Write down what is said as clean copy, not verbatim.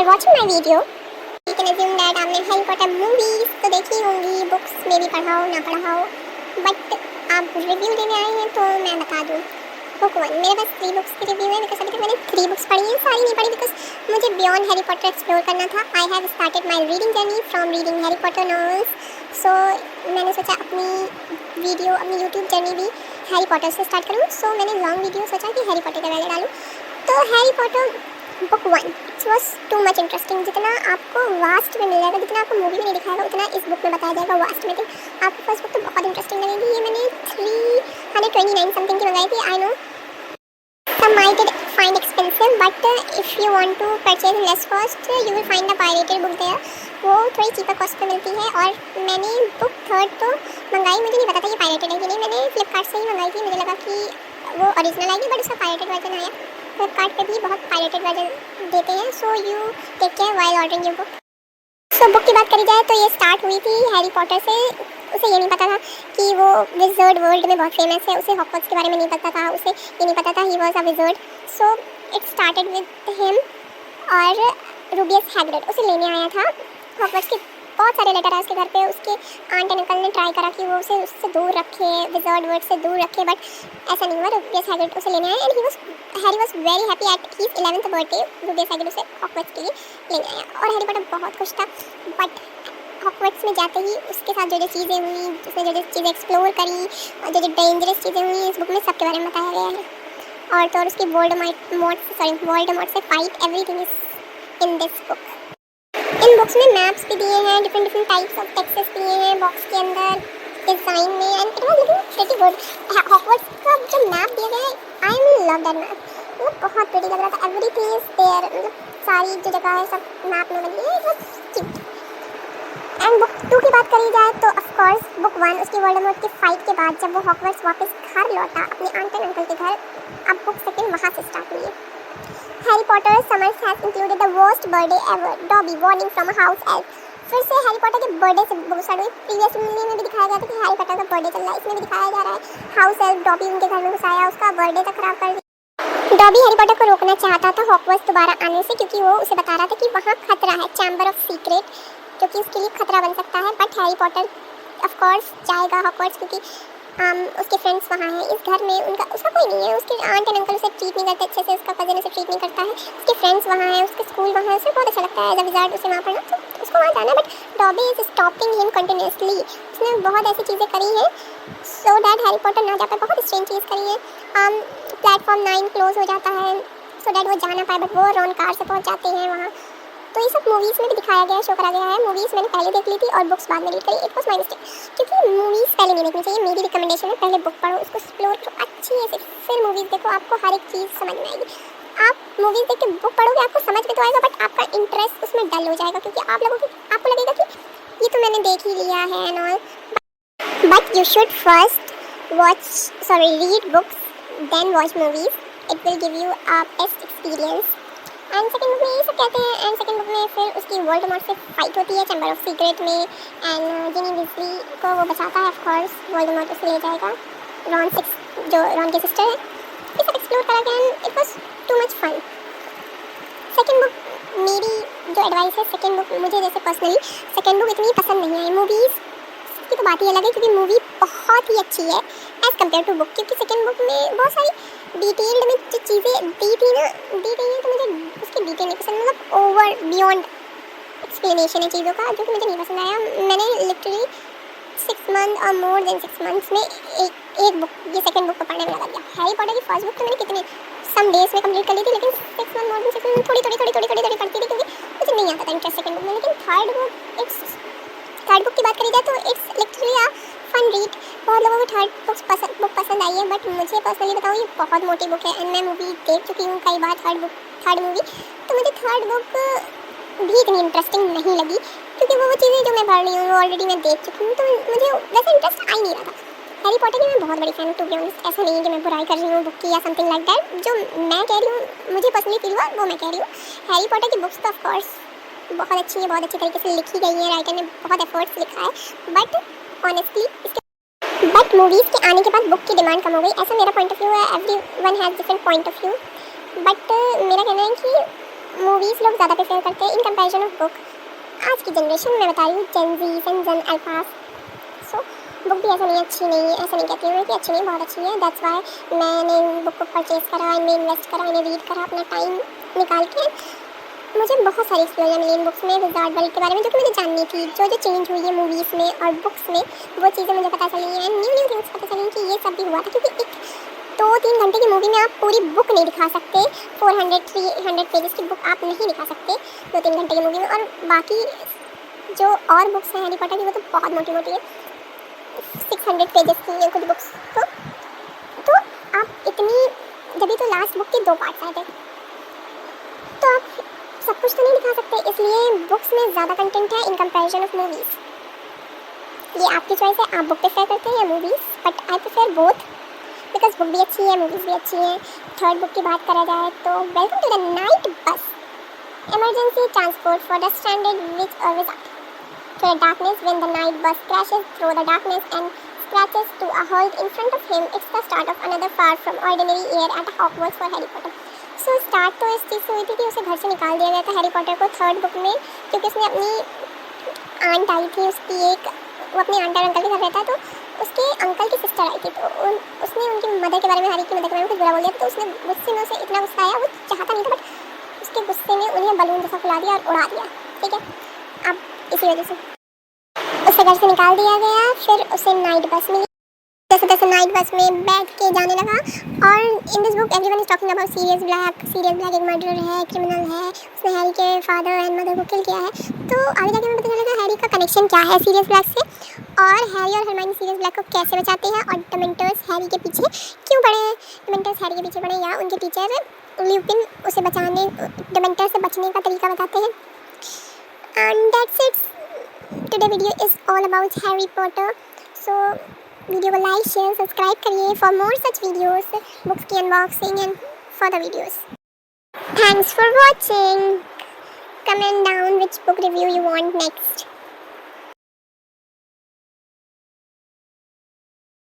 After watching my video you can assume that आपने Harry Potter movies तो देखी होंगी, बुक्स में भी पढ़ा हो ना पढ़ा हो, बट आप रिव्यू देने आए हैं तो मैं बता दूँ। बुक 1 मेरे पास 3 बुक्स की रिव्यू है बिकॉज अभी तक मैंने 3 बुक्स पढ़ी हैं, सारी नहीं पढ़ी बिकॉज मुझे बियॉन्ड हैरी पॉटर एक्सप्लोर करना था। I have started my reading journey from reading Harry Potter novels, so मैंने सोचा अपनी यूट्यूब जर्नी भी हैरी पॉटर से स्टार्ट करूँ। सो मैंने लॉन्ग वीडियो सोचा कि हैरी पॉटर के पहले डालूँ। तो Harry Potter book 1 it was too much interesting. जितना आपको वास्ट में मिल जाएगा, जितना आपको मूवी में नहीं दिखाएगा, उतना इस बुक में बताया जाएगा वास्ट में। आपको फर्स्ट बुक तो बहुत इंटरेस्टिंग लगेगी। ये मैंने 329 समथिंग की मंगाई थी। I know some might find expensive, but if you want to purchase less cost you will find a pirated book there. वो थोड़ी चीपर कॉस्ट पे मिलती है। और मैंने बुक 3 तो मंगाई, मुझे नहीं पता था ये पायरेटेड है कि नहीं। मैंने फ्लिपकार्ट से ही मंगाई थी, मुझे लगा कि वो ओरिजिनल आएगी, बट उसका पायरेटेड वर्जन आया। फ्लिपकार्ट पे भी बहुत पायरेटेड वर्जन देते हैं, so you take care while ordering your book. So book की बात करी जाए तो ये स्टार्ट हुई थी हैरी पॉटर से। उसे ये नहीं पता था कि वो विज़र्ड वर्ल्ड में बहुत फेमस है, उसे हॉगवर्ट्स के बारे में नहीं पता था, उसे ये नहीं पता था he was a wizard. So it started with him और रूबियस हैग्रिड उसे लेने आया था। हॉगवर्ट्स के बहुत सारे लेटर आए उसके घर पे। उसके आंट एंड अंकल ने ट्राई करा कि वो उसे उससे दूर रखे, विज़र्ड वर्ल्ड से दूर रखे, बट ऐसा नहीं हुआ। रूबियस हैग्रिड उसे लेने आया and Harry was very happy at his 11th birthday. Rubeus Hagrid उसे हॉगवर्ट्स के लिए लेने आया और हैरी पॉटर बहुत खुश था। बट हॉगवर्ट्स में जाते ही उसके साथ जो चीज़ें हुई, उसने जो चीज़ें एक्सप्लोर करी और जो डेंजरस चीज़ें हुई इस बुक में सबके बारे में बताया गया है। और तो और उसकी वोल्डेमॉर्ट से fight everything is in this book. In books में मैप्स भी दिए हैं, डिफरेंट टाइप्स ऑफ टेक्सेस दिए हैं बॉक्स के अंदर डिज़ाइन में, and it was looking pretty good. Hogwarts का जो मैप दिया गया है, I am love that map. मतलब बहुत प्रीटी लग रहा था, एवरीथिंग इज देयर। मतलब सारी जो जगह है सब मैप में बनी है। It was cute. And book 2 की बात करी जाए तो ऑफ कोर्स बुक 1 उसकी वोल्डेमॉर्ट की फाइट के बाद जब वो हॉगवर्ट्स वापस घर लौटा अपने आंट एंड अंकल के घर, अब बुक 2 वहाँ से स्टार्ट हुई है। Harry Potter summers has included the worst birthday ever, dobby warning from a house elf. फिर से हैरी पॉटर के बर्थडे से बुक स्टार्ट हुई। प्रीवियस मूवी में भी दिखाया गया था कि हैरी पॉटर का बर्थडे चल रहा है, इसमें भी दिखाया जा रहा है हाउस एल्फ डॉबी उनके घर में घुसाया, उसका बर्थडे तक खराब कर दिया। डॉबी हैरी पॉटर को रोकना चाहता था हॉगवर्ट्स दोबारा आने से, क्योंकि वो उसे बता रहा था कि वहाँ खतरा है, चैम्बर ऑफ सीक्रेट, जो कि उसके लिए खतरा बन सकता है। But Harry Potter of course जाएगा हॉगवर्ट्स क्योंकि उसके फ्रेंड्स वहाँ हैं। इस घर में उसका कोई नहीं है, उसके आंट एंड अंकल उसे ट्रीट नहीं करते अच्छे से, उसका कज़न उसे ट्रीट नहीं करता है, उसके फ्रेंड्स वहाँ हैं, उसके स्कूल वहाँ है, उसे बहुत अच्छा लगता है एज अ विज़ार्ड उसे वहाँ पढ़ना, तो उसको वहाँ जाना। But dobby is stopping him continuously. उसने बहुत ऐसी चीज़ें करी हैं सो डैट हैरी पॉटर ना जा पाए, बहुत स्ट्रेंज चीज़ करी है। प्लेटफॉर्म 9 क्लोज हो जाता है सो डैट वो जा ना पाए, बट वो रॉन कार से पहुँच जाते हैं वहाँ। तो ये सब मूवीज़ में भी दिखाया गया है, शो करा गया है। मूवीज़ मैंने पहले देख ली थी और बुक्स बाद में रीड करी। इट वॉज माई मिस्टेक, क्योंकि मूवीज़ पहले नहीं देखनी चाहिए। मेरी रिकमेंडेशन है पहले बुक पढ़ो, उसको एक्सप्लोर करो अच्छी है, फिर मूवीज़ देखो, आपको हर एक चीज़ समझ में आएगी। आप मूवीज़ देख के बुक पढ़ोगे आपको समझ में तो आएगा, बट आपका इंटरेस्ट उसमें डल हो जाएगा, क्योंकि आपको लगेगा कि ये तो मैंने देख ही लिया है and all. But you should first read books then watch movies, it will give you a best experience. And second book में ये सब कहते हैं, एंड सेकंड बुक में फिर उसकी वोल्डेमॉर्ट से फाइट होती है चैम्बर ऑफ सीक्रेट में, एंड जिनी विज़ली को वो बचाता है। ऑफ कोर्स वोल्डेमॉर्ट उसे ले जाएगा, रॉन की सिस्टर है। ये सब एक्सप्लोर करा गया and it was too much fun. Second book मेरी जो एडवाइस है, सेकंड बुक मुझे जैसे पर्सनली सेकंड बुक इतनी पसंद नहीं आई। मूवीज़ की तो बात ही अलग है, क्योंकि मूवी बहुत ही अच्छी है एज़ कम्पेयर टू बुक, क्योंकि सेकंड बुक में बहुत सारी डिटेल्ड में जो चीज़ें दी गई हैं तो मुझे उसकी डिटेल नहीं पसंद। मतलब ओवर बियॉन्ड एक्सप्लेनेशन है चीज़ों का, जो कि मुझे नहीं पसंद आया। मैंने लिटरली 6 मंथ और मोर देन 6 मंथ्स में एक बुक ये सेकंड बुक को पढ़ने में लगा दिया। हैरी पॉटर की फर्स्ट बुक तो मैंने कितने सम डेज में कंप्लीट कर ली थी, लेकिन 6 मंथ मोर देन 6 मंथ थोड़ी पढ़ती थी, क्योंकि मुझे नहीं आता था इंटरेस्ट सेकंड बुक में। लेकिन थर्ड बुक की बात करी जाए तो it's literally a fun read. बहुत लोगों को थर्ड बुक पसंद आई है, बट मुझे पर्सनली बताऊँ ये बहुत मोटी बुक है एंड मैं मूवी देख चुकी हूँ कई बार थर्ड मूवी, तो मुझे थर्ड बुक भी इतनी इंटरेस्टिंग नहीं लगी, क्योंकि वो चीज़ें जो मैं पढ़ रही हूँ वो ऑलरेडी मैं देख चुकी हूँ, तो मुझे वैसे इंटरेस्ट आ ही नहीं रहा था। हैरी पॉटर की मैं बहुत बड़ी फ़ैन हूँ, टू बी ऑनेस्ट। ऐसा नहीं है कि मैं बुराई कर रही हूँ बुक की या समथिंग लाइक दैट। जो मैं कह रही हूँ मुझे पर्सनली फील हुआ वो मैं कह रही हूँ। हैरी पॉटर की बुक्स तो ऑफ कोर्स बहुत अच्छी है, बहुत अच्छी तरीके से लिखी गई है, राइटर ने बहुत एफर्ट्स लिखा है, बट ऑनेस्टली बट मूवीज़ के आने के बाद बुक की डिमांड कम हो गई, ऐसा मेरा पॉइंट ऑफ व्यू है। Every one has different point of view, but मेरा कहना है कि मूवीज़ लोग ज़्यादा प्रेफर करते हैं इन कंपैरिजन ऑफ बुक। आज की जनरेशन में बता रही हूँ, जेन ज़ी, जेन अल्फास। सो बुक भी ऐसा नहीं अच्छी नहीं है, ऐसा नहीं कहती हूँ मैं कि अच्छी नहीं, बहुत अच्छी है। दैट्स वाई मैंने बुक को परचेज़ करा, इनमें इन्वेस्ट करा, इन्हें रीड करा अपना टाइम निकाल के। मुझे बहुत सारी एक्सप्लोजर मिली इन बुक्स में विज़ार्ड वर्ल्ड के बारे में, जो कि मुझे जाननी थी। जो जो चेंज हुई है मूवीज़ में और बुक्स में, वो चीज़ें मुझे पता चली हैं। न्यू थिंग्स पता चली कि ये सब भी हुआ था, क्योंकि एक 2-3 घंटे की मूवी में आप पूरी बुक नहीं दिखा सकते। 400-300 पेजेस की बुक आप नहीं दिखा सकते 2-3 घंटे की मूवी में। और बाकी जो और बुक्स हैं हैरी पॉटर की, वो तो बहुत मोटी मोटी है, 600 पेजेस की हैं कुछ बुक्स। तो आप इतनी, जब भी तो लास्ट बुक के 2 पार्ट्स आए थे, तो आप सब कुछ तो नहीं दिखा सकते। इसलिए बुक्स में ज़्यादा कंटेंट है इन कंपैरिजन ऑफ मूवीज़। ये आपकी चॉइस है, आप बुक प्रेफर करते हैं या movies, but I prefer both, because book भी अच्छी है, मूवीज़ भी अच्छी हैं। थर्ड बुक की बात करा जाए तो वेलकम टू द नाइट बस, emergency transport for the stranded witch or wizard to the darkness. When the night bus crashes through the darkness and scratches to a halt in front of him, it's the start of another far from ordinary year at Hogwarts for Harry Potter. So start तो इस चीज़ से हुई थी कि उसे घर से निकाल दिया गया था हैरी पॉटर को थर्ड बुक में, क्योंकि उसने अपनी आंट आई थी उसकी एक, वो अपने आंट और अंकल के घर रहता है, तो उसके अंकल की सिस्टर आई थी, तो उसने उनकी मदर के बारे में, हैरी की मदर के बारे में कुछ बुरा बोल दिया, तो उसने गुस्से में, उसे इतना गुस्सा आया, वो चाहता नहीं था, बट उसके गुस्से में उन्हें बलून जैसा फुला दिया और उड़ा दिया। ठीक है, अब इसी वजह से उसे घर से निकाल दिया गया। फिर उसे नाइट बस मिली, जैसे तैसे नाइट बस में बैठ के जाने लगा। और in this book everyone is talking about Sirius Black. Sirius Black एक मर्डरर है, क्रिमिनल है, उसने हैरी के फादर एंड मदर को किल किया है। तो आगे जाके हमें पता चलेगा हैरी का कनेक्शन क्या है सीरियस ब्लैक से, और हैरी और हरमाइनी सीरियस ब्लैक को कैसे बचाते हैं, और डेमेंटर्स हैरी के पीछे क्यों पड़े हैं, डेमेंटर्स हैरी के पीछे पड़े या उनके टीचर ल्यूपिन उसे बचाने, डेमेंटर से बचने का तरीका बताते हैं। And that's it, today video is all about Harry Potter. So video को लाइक शेयर सब्सक्राइब करिए for more such videos, books की unboxing and further videos. Thanks for watching. Comment down which book review you want next.